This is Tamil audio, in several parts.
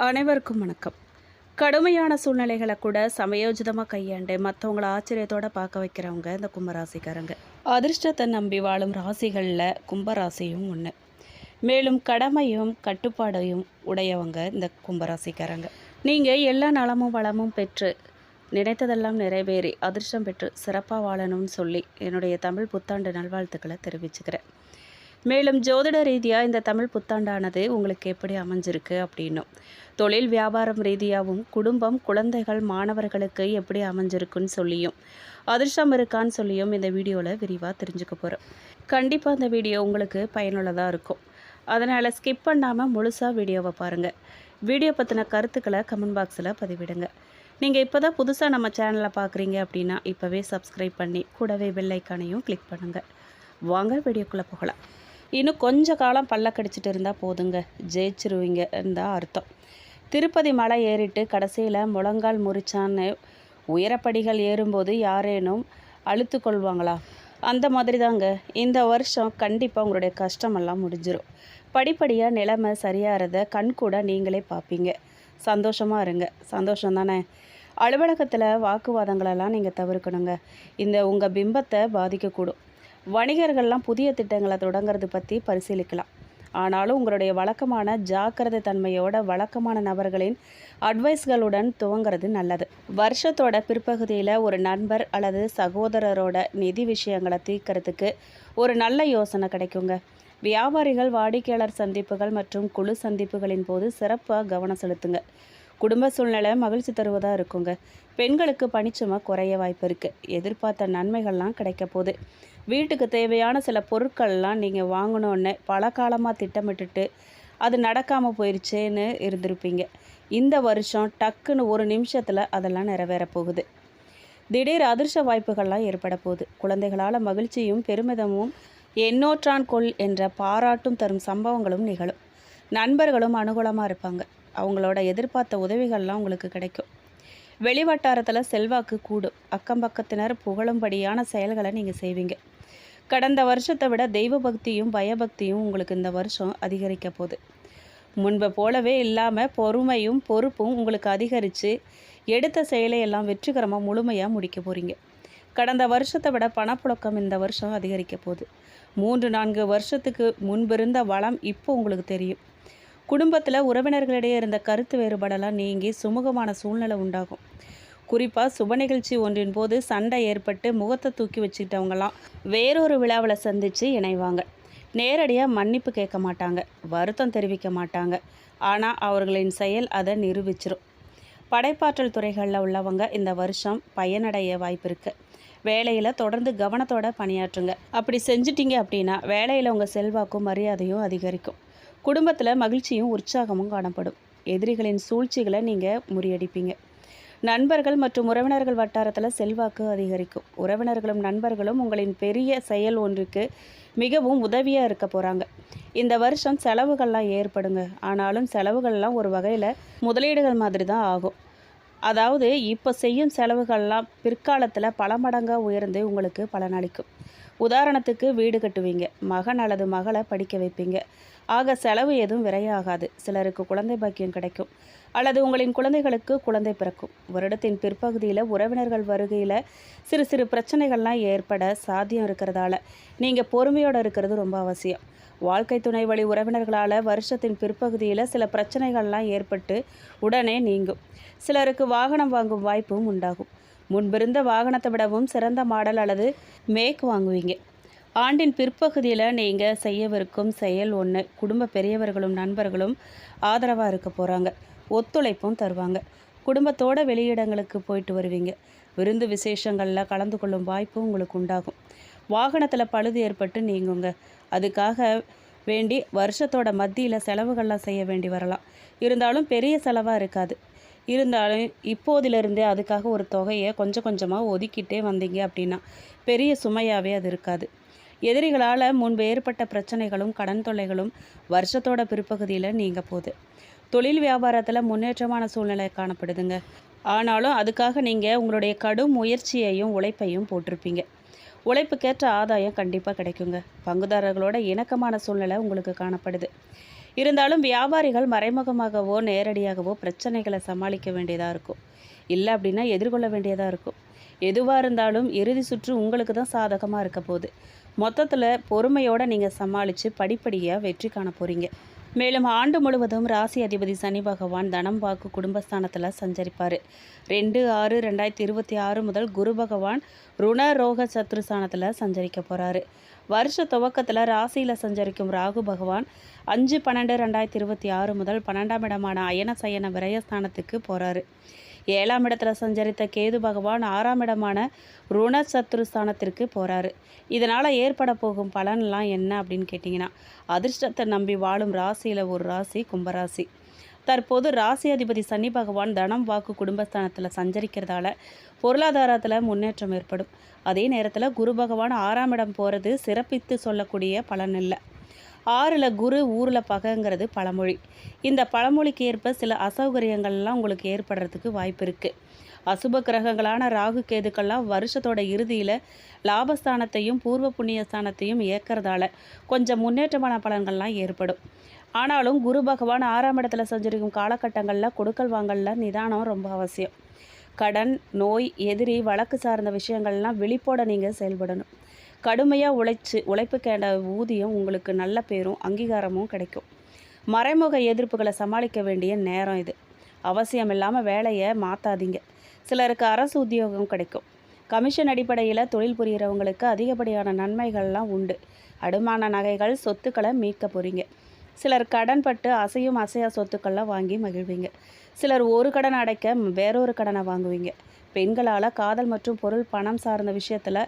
அனைவருக்கும் வணக்கம். கடுமையான சூழ்நிலைகளை கூட சமயோஜிதமாக கையாண்டு மற்றவங்கள ஆச்சரியத்தோடு பார்க்க வைக்கிறவங்க இந்த கும்பராசிக்காரங்க. அதிர்ஷ்டத்தை நம்பி வாழும் ராசிகளில் கும்பராசியும் ஒன்று. மேலும் கடமையும் கட்டுப்பாடையும் உடையவங்க இந்த கும்பராசிக்காரங்க. நீங்கள் எல்லா நலமும் வளமும் பெற்று நினைத்ததெல்லாம் நிறைவேறி அதிர்ஷ்டம் பெற்று சிறப்பாக வாழணும்னு சொல்லி என்னுடைய தமிழ் புத்தாண்டு நல்வாழ்த்துக்களை தெரிவிச்சுக்கிறேன். மேலும் ஜோதிட ரீதியாக இந்த தமிழ் புத்தாண்டானது உங்களுக்கு எப்படி அமைஞ்சிருக்கு அப்படின்னும், தொழில் வியாபாரம் ரீதியாகவும் குடும்பம் குழந்தைகள் மாணவர்களுக்கு எப்படி அமைஞ்சிருக்குன்னு சொல்லியும், அதிர்ஷ்டம் இருக்கான்னு சொல்லியும் இந்த வீடியோவில் விரிவாக தெரிஞ்சுக்க போகிறோம். கண்டிப்பாக இந்த வீடியோ உங்களுக்கு பயனுள்ளதாக இருக்கும். அதனால் ஸ்கிப் பண்ணாமல் முழுசாக வீடியோவை பாருங்கள். வீடியோ பற்றின கருத்துக்களை கமெண்ட் பாக்ஸில் பதிவிடுங்க. நீங்கள் இப்போ தான் புதுசாக நம்ம சேனலை பார்க்குறீங்க அப்படின்னா இப்போவே சப்ஸ்கிரைப் பண்ணி கூடவே பெல் ஐக்கானையும் கிளிக் பண்ணுங்கள். வாங்க வீடியோக்குள்ளே போகலாம். இன்னும் கொஞ்ச காலம் பல்ல கடிச்சிட்டு இருந்தால் போதுங்க, ஜெயிச்சிருவீங்க இருந்தால் அர்த்தம். திருப்பதி மலை ஏறிட்டு கடைசியில் முழங்கால் முறிச்சான்னு உயரப்படிகள் ஏறும்போது யாரேனும் அழுத்து கொள்வாங்களா? அந்த மாதிரி தாங்க இந்த வருஷம் கண்டிப்பாக உங்களுடைய கஷ்டமெல்லாம் முடிஞ்சிடும். படிப்படியாக நிலைமை சரியாகிறத கண் கூட நீங்களே பார்ப்பீங்க. சந்தோஷமாக இருங்க. சந்தோஷம் தானே? அலுவலகத்தில் வாக்குவாதங்களெல்லாம் நீங்கள் தவிர்க்கணுங்க. இந்த உங்கள் பிம்பத்தை பாதிக்கக்கூடும். வணிகர்கள்லாம் புதிய திட்டங்களை தொடங்கிறது பற்றி பரிசீலிக்கலாம். ஆனாலும் உங்களுடைய வழக்கமான ஜாக்கிரதை தன்மையோட வழக்கமான நபர்களின் அட்வைஸ்களுடன் துவங்கிறது நல்லது. வருஷத்தோட பிற்பகுதியில் ஒரு நண்பர் அல்லது சகோதரரோட நிதி விஷயங்களை தீர்க்கறதுக்கு ஒரு நல்ல யோசனை கிடைக்குங்க. வியாபாரிகள் வாடிக்கையாளர் சந்திப்புகள் மற்றும் குழு சந்திப்புகளின் போது சிறப்பாக கவனம் செலுத்துங்க. குடும்ப சூழ்நிலை மகிழ்ச்சி தருவதாக இருக்குங்க. பெண்களுக்கு பணிச்சுமை குறைய வாய்ப்பு இருக்குது. எதிர்பார்த்த நன்மைகள்லாம் கிடைக்க போகுது. வீட்டுக்கு தேவையான சில பொருட்கள்லாம் நீங்கள் வாங்கணுன்னு பல காலமாக திட்டமிட்டுட்டு அது நடக்காமல் போயிடுச்சேன்னு இருந்திருப்பீங்க. இந்த வருஷம் டக்குன்னு ஒரு நிமிஷத்தில் அதெல்லாம் நிறைவேற போகுது. திடீர் அதிர்ஷ்ட வாய்ப்புகள்லாம் ஏற்பட போகுது. குழந்தைகளால் மகிழ்ச்சியும் பெருமிதமும் எண்ணோற்றான் கொள் என்ற பாராட்டும் தரும் சம்பவங்களும் நிகழும். நண்பர்களும் அனுகூலமாக இருப்பாங்க. அவங்களோட எதிர்பார்த்த உதவிகள்லாம் உங்களுக்கு கிடைக்கும். வெளிவட்டாரத்தில் செல்வாக்கு கூடும். அக்கம் பக்கத்தினர் புகழும்படியான செயல்களை நீங்கள் செய்வீங்க. கடந்த வருஷத்தை விட தெய்வ பக்தியும் பயபக்தியும் உங்களுக்கு இந்த வருஷம் அதிகரிக்க போகுது. முன்பு போலவே இல்லாமல் பொறுமையும் பொறுப்பும் உங்களுக்கு அதிகரித்து எடுத்த செயலையெல்லாம் வெற்றிகரமாக முழுமையாக முடிக்க போகிறீங்க. கடந்த வருஷத்தை விட பணப்புழக்கம் இந்த வருஷம் அதிகரிக்க போகுது. 3-4 வருஷத்துக்கு முன்பிருந்த வளம் இப்போ உங்களுக்கு தெரியும். குடும்பத்தில் உறவினர்களிடையே இருந்த கருத்து வேறுபாடெல்லாம் நீங்கி சுமூகமான சூழ்நிலை உண்டாகும். குறிப்பாக சுப நிகழ்ச்சி ஒன்றின் போது சண்டை ஏற்பட்டு முகத்தை தூக்கி வச்சுக்கிட்டவங்களாம் வேறொரு விழாவில் சந்தித்து இணைவாங்க. நேரடியாக மன்னிப்பு கேட்க மாட்டாங்க, வருத்தம் தெரிவிக்க மாட்டாங்க. ஆனால் அவர்களின் செயல் அதை நிரூபிச்சிடும். படைப்பாற்றல் துறைகளில் உள்ளவங்க இந்த வருஷம் பயனடைய வாய்ப்பு இருக்குது. வேலையில் தொடர்ந்து கவனத்தோடு பணியாற்றுங்க. அப்படி செஞ்சிட்டிங்க அப்படின்னா வேலையில் உங்கள் செல்வாக்கும் மரியாதையும் அதிகரிக்கும். குடும்பத்தில் மகிழ்ச்சியும் உற்சாகமும் காணப்படும். எதிரிகளின் சூழ்ச்சிகளை நீங்கள் முறியடிப்பீங்க. நண்பர்கள் மற்றும் உறவினர்கள் வட்டாரத்தில் செல்வாக்கு அதிகரிக்கும். உறவினர்களும் நண்பர்களும் உங்களின் பெரிய செயல் ஒன்றுக்கு மிகவும் உதவியாக இருக்க போகிறாங்க. இந்த வருஷம் செலவுகள்லாம் ஏற்படுங்க. ஆனாலும் செலவுகள்லாம் ஒரு வகையில் முதலீடுகள் மாதிரி தான் ஆகும். அதாவது இப்போ செய்யும் செலவுகள்லாம் பிற்காலத்தில் பல மடங்காக உயர்ந்து உங்களுக்கு பலனளிக்கும். உதாரணத்துக்கு வீடு கட்டுவீங்க, மகன் அல்லது மகளை படிக்க வைப்பீங்க. ஆக செலவு எதுவும் விரையாகாது. சிலருக்கு குழந்தை பாக்கியம் கிடைக்கும் அல்லது உங்களின் குழந்தைகளுக்கு குழந்தை பிறக்கும். வருடத்தின் பிற்பகுதியில் உறவினர்கள் வருகையில் சிறு சிறு பிரச்சனைகள்லாம் ஏற்பட சாத்தியம் இருக்கிறதால நீங்கள் பொறுமையோடு இருக்கிறது ரொம்ப அவசியம். வாழ்க்கை துணை வழி உறவினர்களால் வருஷத்தின் பிற்பகுதியில் சில பிரச்சனைகள்லாம் ஏற்பட்டு உடனே நீங்கும். சிலருக்கு வாகனம் வாங்கும் வாய்ப்பும் உண்டாகும். முன்பிருந்த வாகனத்தை விடவும் சிறந்த மாடல் அல்லது மேக் வாங்குவீங்க. ஆண்டின் பிற்பகுதியில் நீங்கள் செய்யவிருக்கும் செயல் ஒன்று. குடும்ப பெரியவர்களும் நண்பர்களும் ஆதரவாக இருக்க போகிறாங்க. ஒத்துழைப்பும் தருவாங்க. குடும்பத்தோட வெளியிடங்களுக்கு போயிட்டு வருவீங்க. விருந்து விசேஷங்களில் கலந்து கொள்ளும் வாய்ப்பும் உங்களுக்கு உண்டாகும். வாகனத்தில் பழுது ஏற்பட்டு நீங்குங்க. அதுக்காக வேண்டி வருஷத்தோட மத்தியில் செலவுகள்லாம் செய்ய வேண்டி வரலாம். இருந்தாலும் பெரிய செலவாக இருக்காது. இருந்தாலும் இப்போதிலிருந்தே அதுக்காக ஒரு தொகையை கொஞ்சம் கொஞ்சமாக ஒதுக்கிட்டே வந்தீங்க அப்படின்னா பெரிய சுமையாகவே அது இருக்காது. எதிரிகளால் முன்பு ஏற்பட்ட பிரச்சனைகளும் கடன் தொல்லைகளும் வருஷத்தோட பிற்பகுதியில் நீங்க போகுது. தொழில் வியாபாரத்தில் முன்னேற்றமான சூழ்நிலை காணப்படுதுங்க. ஆனாலும் அதுக்காக நீங்கள் உங்களுடைய கடும் முயற்சியையும் உழைப்பையும் போட்டிருப்பீங்க. உழைப்புக்கேற்ற ஆதாயம் கண்டிப்பாக கிடைக்குங்க. பங்குதாரர்களோட இணக்கமான சூழ்நிலை உங்களுக்கு காணப்படுது. இருந்தாலும் வியாபாரிகள் மறைமுகமாகவோ நேரடியாகவோ பிரச்சனைகளை சமாளிக்க வேண்டியதாக இருக்கும். இல்லை அப்படின்னா எதிர்கொள்ள வேண்டியதாக இருக்கும். எதுவாக இருந்தாலும் இறுதி சுற்று உங்களுக்கு தான் சாதகமாக இருக்க போகுது. மொத்தத்தில் பொறுமையோடு நீங்கள் சமாளித்து படிப்படியாக வெற்றி காண போகிறீங்க. மேலும் ஆண்டு முழுவதும் ராசி அதிபதி சனி பகவான் தனம் வாக்கு குடும்பஸ்தானத்தில் சஞ்சரிப்பார். 2/6/2026 முதல் குரு பகவான் ருண ரோக சத்ருஸ்தானத்தில் சஞ்சரிக்க போகிறாரு. வருஷ துவக்கத்தில் ராசியில் சஞ்சரிக்கும் ராகு பகவான் 5/12/2026 முதல் 12ஆம் இடமான அயன சயன விரயஸ்தானத்துக்கு போகிறாரு. 7ஆம் இடத்துல சஞ்சரித்த கேது பகவான் 6ஆம் இடமான ருண சத்ருஸ்தானத்திற்கு போகிறாரு. இதனால் ஏற்பட போகும் பலன்லாம் என்ன அப்படின்னு கேட்டிங்கன்னா, அதிர்ஷ்டத்தை நம்பி வாழும் ராசியில் ஒரு ராசி கும்பராசி. தற்போது ராசி அதிபதி சனி பகவான் தனம் வாக்கு குடும்பஸ்தானத்தில் சஞ்சரிக்கிறதால பொருளாதாரத்தில் முன்னேற்றம் ஏற்படும். அதே நேரத்தில் குரு பகவான் 6ஆம் இடம் போகிறது சிறப்பித்து சொல்லக்கூடிய பலன் இல்லை. 6ல் குரு ஊரில் பகைங்கிறது பழமொழி. இந்த பழமொழிக்கு ஏற்ப சில அசௌகரியங்கள்லாம் உங்களுக்கு ஏற்படுறதுக்கு வாய்ப்பு இருக்குது. அசுப கிரகங்களான ராகு கேதுக்கள்லாம் வருஷத்தோட இறுதியில் லாபஸ்தானத்தையும் பூர்வ புண்ணியஸ்தானத்தையும் இயக்கிறதால கொஞ்சம் முன்னேற்றமான பலன்கள்லாம் ஏற்படும். ஆனாலும் குரு பகவான் 6ஆம் இடத்துல சஞ்சரிக்கும் காலகட்டங்களில் கொடுக்கல் வாங்கல்ல நிதானம் ரொம்ப அவசியம். கடன், நோய், எதிரி, வழக்கு சார்ந்த விஷயங்கள்லாம் விழிப்போட நீங்கள் செயல்படணும். கடுமையாக உழைப்புக்கேண்ட ஊதியம் உங்களுக்கு நல்ல பேரும் அங்கீகாரமும் கிடைக்கும். மறைமுக எதிர்ப்புகளை சமாளிக்க வேண்டிய நேரம் இது. அவசியம் இல்லாமல் வேலையை மாற்றாதீங்க. சிலருக்கு அரசு உத்தியோகம் கிடைக்கும். கமிஷன் அடிப்படையில் தொழில் புரிகிறவங்களுக்கு அதிகப்படியான நன்மைகள்லாம் உண்டு. அடமான நகைகள், சொத்துக்களை மீட்க போகிறீங்க. சிலர் கடன் பட்டு அசையும் அசையா சொத்துக்கள்லாம் வாங்கி மகிழ்வீங்க. சிலர் ஒரு கடன் அடைக்க வேறொரு கடனை வாங்குவீங்க. பெண்களால் காதல் மற்றும் பொருள் பணம் சார்ந்த விஷயத்தில்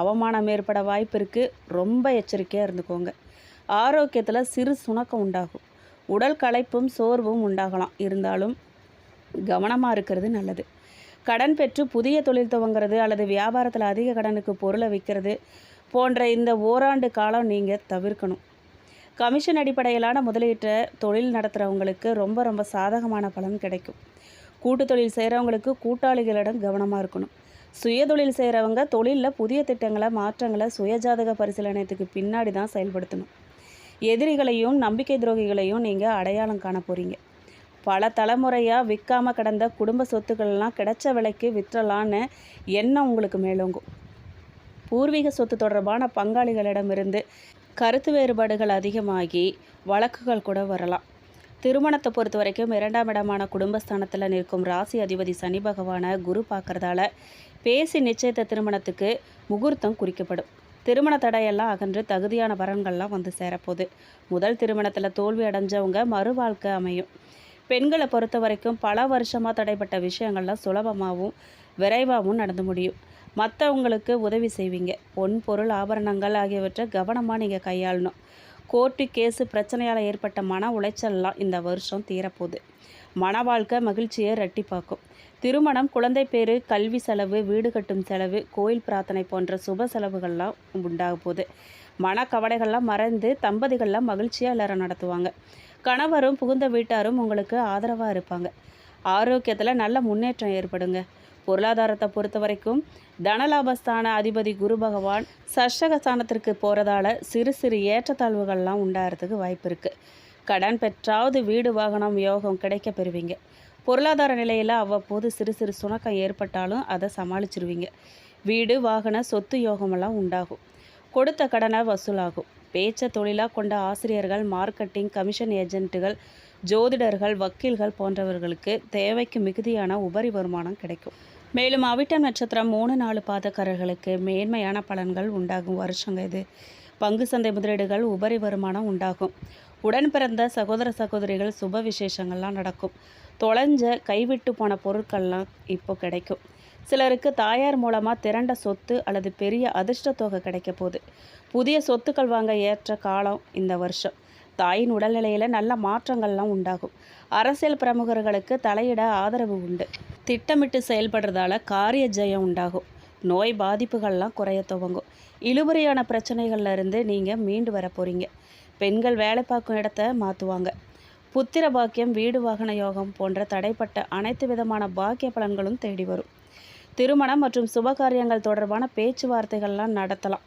அவமானம் ஏற்பட வாய்ப்பு இருக்குது. ரொம்ப எச்சரிக்கையாக இருந்துக்கோங்க. ஆரோக்கியத்தில் சிறு சுணக்கம் உண்டாகும். உடல் களைப்பும் சோர்வும் உண்டாகலாம். இருந்தாலும் கவனமாக இருக்கிறது நல்லது. கடன் பெற்று புதிய தொழில் துவங்கிறது அல்லது வியாபாரத்தில் அதிக கடனுக்கு பொருளை விற்கிறது போன்ற இந்த ஓராண்டு காலம் நீங்கள் தவிர்க்கணும். கமிஷன் அடிப்படையிலான முதலீட்டை தொழில் நடத்துகிறவங்களுக்கு ரொம்ப சாதகமான பலன் கிடைக்கும். கூட்டு தொழில் செய்கிறவங்களுக்கு கூட்டாளிகளிடம் கவனமாக இருக்கணும். சுய தொழில் செய்கிறவங்க தொழிலில் புதிய திட்டங்களை மாற்றங்களை சுயஜாதக பரிசீலனத்துக்கு பின்னாடி தான் செயல்படுத்தணும். எதிரிகளையும் நம்பிக்கை துரோகிகளையும் நீங்கள் அடையாளம் காண போகிறீங்க. பல தலைமுறையாக விற்காமல் கிடந்த குடும்ப சொத்துக்கள்லாம் கிடைச்ச விலைக்கு விற்றலான்னு எண்ணம் உங்களுக்கு மேலோங்கும். பூர்வீக சொத்து தொடர்பான பங்காளிகளிடமிருந்து கருத்து வேறுபாடுகள் அதிகமாகி வழக்குகள் கூட வரலாம். திருமணத்தை பொறுத்த வரைக்கும் 2ஆம் இடமான குடும்பஸ்தானத்தில் நிற்கும் ராசி அதிபதி சனி பகவானை குரு பார்க்கறதால பேசி நிச்சயத்த திருமணத்துக்கு முகூர்த்தம் குறிக்கப்படும். திருமண தடையெல்லாம் அகன்று தகுதியான வரன்கள்லாம் வந்து சேரப்போகுது. முதல் திருமணத்தில் தோல்வி அடைஞ்சவங்க மறு வாழ்க்கை அமையும். பெண்களை பொறுத்த வரைக்கும் பல வருஷமாக தடைப்பட்ட விஷயங்கள்லாம் சுலபமாகவும் விரைவாகவும் நடந்து முடியும். மற்றவங்களுக்கு உதவி செய்வீங்க. பொன், பொருள், ஆபரணங்கள் ஆகியவற்றை கவனமாக நீங்கள் கையாளணும். கோர்ட்டு கேஸு பிரச்சனையால் ஏற்பட்ட மன உளைச்சல்லாம் இந்த வருஷம் தீரப்போகுது. மன வாழ்க்கை மகிழ்ச்சியை ரெட்டிப்பாக்கும். திருமணம், குழந்தை பேரு, கல்வி செலவு, வீடு கட்டும் செலவு, கோயில் பிரார்த்தனை போன்ற சுப செலவுகள்லாம் உண்டாக போகுது. மனக்கவலைகள்லாம் மறைந்து தம்பதிகள்லாம் மகிழ்ச்சியாக எல்லாரும் நடத்துவாங்க. கணவரும் புகுந்த வீட்டாரும் உங்களுக்கு ஆதரவாக இருப்பாங்க. ஆரோக்கியத்தில் நல்ல முன்னேற்றம் ஏற்படுங்க. பொருளாதாரத்தை பொறுத்த வரைக்கும் தனலாபஸ்தான அதிபதி குரு பகவான் சஷ்டகஸ்தானத்திற்கு போகிறதால சிறு சிறு ஏற்றத்தாழ்வுகள்லாம் உண்டாகிறதுக்கு வாய்ப்பு இருக்குது. கடன் பெற்றாவது வீடு வாகனம் யோகம் கிடைக்க பெறுவீங்க. பொருளாதார நிலையில் அவ்வப்போது சிறு சிறு சுணக்கம் ஏற்பட்டாலும் அதை சமாளிச்சிருவீங்க. வீடு, வாகன, சொத்து யோகமெல்லாம் உண்டாகும். கொடுத்த கடனை வசூலாகும். பேச்சை தொழிலாக கொண்ட ஆசிரியர்கள், மார்க்கெட்டிங், கமிஷன் ஏஜென்ட்டுகள், ஜோதிடர்கள், வக்கீல்கள் போன்றவர்களுக்கு தேவைக்கு மிகுதியான உபரி வருமானம் கிடைக்கும். மேலும் அவிட்டம் நட்சத்திரம் 3-4 பாதக்காரர்களுக்கு மேன்மையான பலன்கள் உண்டாகும் வருஷங்க இது. பங்கு சந்தை முதலீடுகள், உபரி வருமானம் உண்டாகும். உடன் பிறந்த சகோதர சகோதரிகள் சுப விசேஷங்கள்லாம் நடக்கும். தொலைஞ்ச கைவிட்டு போன பொருட்கள்லாம் இப்போ கிடைக்கும். சிலருக்கு தாயார் மூலமாக திரண்ட சொத்து அல்லது பெரிய அதிர்ஷ்ட தொகை கிடைக்க போகுது. புதிய சொத்துக்கள் வாங்க ஏற்ற காலம் இந்த வருஷம். தாயின் உடல்நிலையில் நல்ல மாற்றங்கள்லாம் உண்டாகும். அரசியல் பிரமுகர்களுக்கு தலையிட ஆதரவு உண்டு. திட்டமிட்டு செயல்படுறதால காரிய ஜெயம் உண்டாகும். நோய் பாதிப்புகள்லாம் குறைய துவங்கும். இழுபறியான பிரச்சனைகள்ல இருந்து நீங்கள் மீண்டு வர போகிறீங்க. பெண்கள் வேலை பார்க்கும் இடத்த மாற்றுவாங்க. புத்திர பாக்கியம், வீடு வாகன யோகம் போன்ற தடைப்பட்ட அனைத்து விதமான பாக்கிய பலன்களும் தேடி வரும். திருமணம் மற்றும் சுபகாரியங்கள் தொடர்பான பேச்சுவார்த்தைகள்லாம் நடத்தலாம்.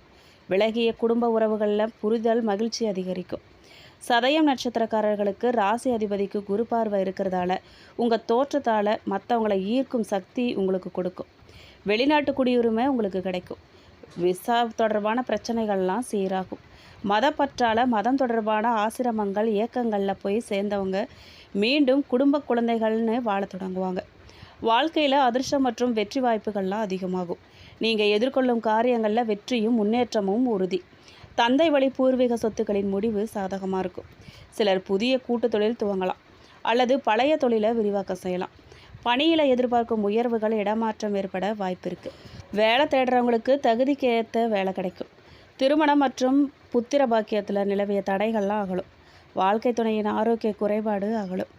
விலகிய குடும்ப உறவுகளில் புரிதல், மகிழ்ச்சி அதிகரிக்கும். சதயம் நட்சத்திரக்காரர்களுக்கு ராசி அதிபதிக்கு குரு பார்வை இருக்கிறதால உங்கள் தோற்றத்தால் மற்றவங்களை ஈர்க்கும் சக்தி உங்களுக்கு கொடுக்கும். வெளிநாட்டு குடியுரிமை உங்களுக்கு கிடைக்கும். விசா தொடர்பான பிரச்சனைகள்லாம் சீராகும். மதப்பற்றால் மதம் தொடர்பான ஆசிரமங்கள் இயக்கங்களில் போய் சேர்ந்தவங்க மீண்டும் குடும்ப குழந்தைகள்னு வாழ தொடங்குவாங்க. வாழ்க்கையில் அதிர்ஷ்டம் மற்றும் வெற்றி வாய்ப்புகள்லாம் அதிகமாகும். நீங்கள் எதிர்கொள்ளும் காரியங்களில் வெற்றியும் முன்னேற்றமும் உறுதி. தந்தை வழி பூர்வீக சொத்துக்களின் முடிவு சாதகமாக இருக்கும். சிலர் புதிய கூட்டு தொழில் துவங்கலாம் அல்லது பழைய தொழிலை விரிவாக்கம் செய்யலாம். பணியில் எதிர்பார்க்கும் உயர்வுகள் இடமாற்றம் ஏற்பட வாய்ப்பு இருக்குது. வேலை தேடுறவங்களுக்கு தகுதிக்கு ஏற்ற வேலை கிடைக்கும். திருமணம் மற்றும் புத்திர பாக்கியத்தில் நிலவிய தடைகள்லாம் அகலும். வாழ்க்கை துணையின் ஆரோக்கிய குறைபாடு அகலும்.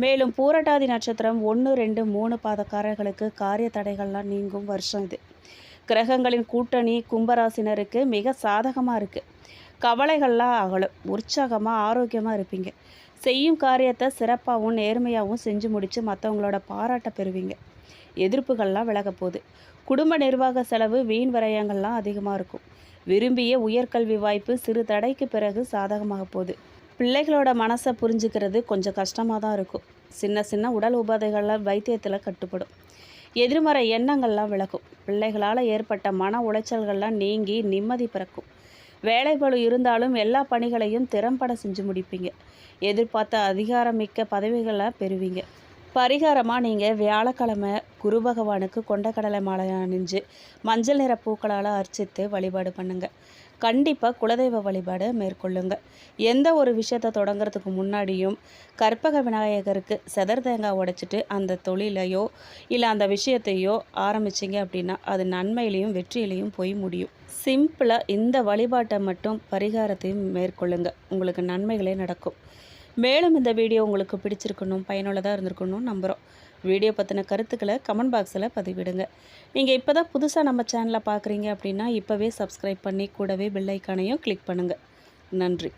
மேலும் பூரட்டாதி நட்சத்திரம் 1, 2, 3 பாதக்காரர்களுக்கு காரிய தடைகள்லாம் நீங்கும் வருஷம் இது. கிரகங்களின் கூட்டணி கும்பராசினருக்கு மிக சாதகமாக இருக்குது. கவலைகள்லாம் அகலும். உற்சாகமாக ஆரோக்கியமாக இருப்பீங்க. செய்யும் காரியத்தை சிறப்பாகவும் நேர்மையாகவும் செஞ்சு முடித்து மற்றவங்களோட பாராட்ட பெறுவீங்க. எதிர்ப்புகள்லாம் விலக போகுது. குடும்ப நிர்வாக செலவு வீண் விரயங்கள்லாம் அதிகமாக இருக்கும். விரும்பிய உயர்கல்வி வாய்ப்பு சிறு தடைக்கு பிறகு சாதகமாக போகுது. பிள்ளைகளோட மனசை புரிஞ்சுக்கிறது கொஞ்சம் கஷ்டமாக தான் இருக்கும். சின்ன சின்ன உடல் உபாதைகள்லாம் வைத்தியத்தில் கட்டுப்படும். எதிர்மறை எண்ணங்கள்லாம் விலகும். பிள்ளைகளால் ஏற்பட்ட மன உளைச்சல்கள்லாம் நீங்கி நிம்மதி பிறக்கும். வேலைப்பளு இருந்தாலும் எல்லா பணிகளையும் திறம்பட செஞ்சு முடிப்பீங்க. எதிர்பார்த்த அதிகாரமிக்க பதவிகளை பெறுவீங்க. பரிகாரமாக நீங்கள் வியாழக்கிழமை குரு பகவானுக்கு கொண்டக்கடலை மாலை அணிஞ்சு மஞ்சள் நிற பூக்களால் அர்ச்சித்து வழிபாடு பண்ணுங்கள். கண்டிப்பாக குலதெய்வ வழிபாடு மேற்கொள்ளுங்க. எந்த ஒரு விஷயத்தை தொடங்குறதுக்கு முன்னாடியும் கற்பக விநாயகருக்கு செதர் தேங்காய் உடைச்சிட்டு அந்த தொழிலையோ இல்லை அந்த விஷயத்தையோ ஆரம்பிச்சிங்க அப்படின்னா அது நன்மையிலையும் வெற்றியிலையும் போய் முடியும். சிம்பிளாக இந்த வழிபாட்டை மட்டும் பரிகாரத்தையும் மேற்கொள்ளுங்க. உங்களுக்கு நன்மைகளே நடக்கும். மேலும் இந்த வீடியோ உங்களுக்கு பிடிச்சிருக்கணும், பயனுள்ளதாக இருந்திருக்கணும் நம்புகிறோம். வீடியோ பற்றின கருத்துக்களை கமெண்ட் பாக்ஸில் பதிவிடுங்க. நீங்கள் இப்போ தான் புதுசாக நம்ம சேனலை பார்க்குறீங்க அப்படின்னா இப்போவே சப்ஸ்கிரைப் பண்ணி கூடவே பெல் ஐக்கானையும் கிளிக் பண்ணுங்கள். நன்றி.